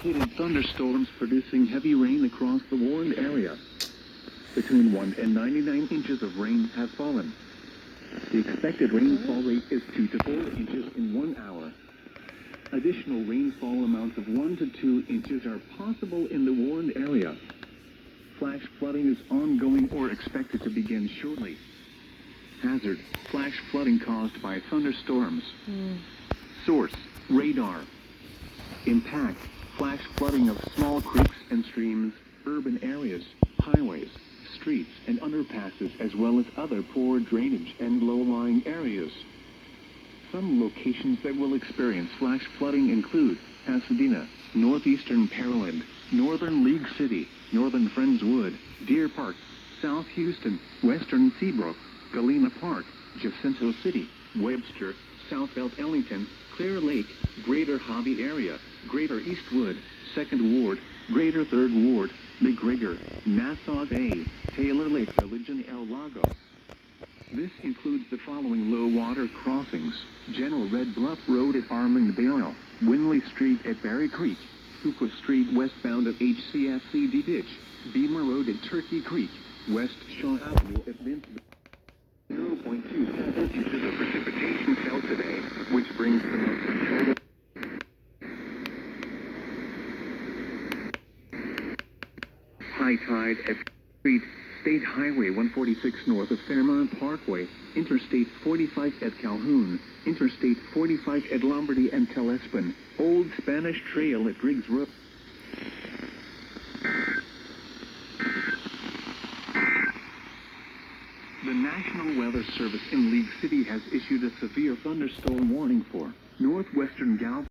indicated thunderstorms producing heavy rain across the warned area. Between 1 and 99 inches of rain have fallen. The expected rainfall rate is 2 to 4 inches in 1 hour. Additional rainfall amounts of 1 to 2 inches are possible in the warned area. Flash flooding is ongoing or expected to begin shortly. Hazard: flash flooding caused by thunderstorms. Source: radar. Impact: flash flooding of small creeks and streams, urban areas, highways, streets and underpasses, as well as other poor drainage and low-lying areas. Some locations that will experience flash flooding include Pasadena, northeastern Pearland, northern League City, northern Friendswood, Deer Park, South Houston, western Seabrook, Galena Park, Jacinto City, Webster, South Belt Ellington, Clear Lake, Greater Hobby Area, Greater Eastwood, 2nd Ward, Greater 3rd Ward, McGregor, Nassau Bay, Taylor Lake Village and El Lago. This includes the following low-water crossings: General Red Bluff Road at Armand-Bale, Winley Street at Berry Creek, Fuqua Street westbound at HCFCD Ditch, Beamer Road at Turkey Creek, West Shaw Avenue at Vince. 0.27 inches of precipitation fell today, which brings the monthly total. High tide at Street, State Highway 146 north of Fairmount Parkway, Interstate 45 at Calhoun, Interstate 45 at Lombardy and Telespin, Old Spanish Trail at Griggs Road. The National Weather Service in League City has issued a severe thunderstorm warning for northwestern Gal.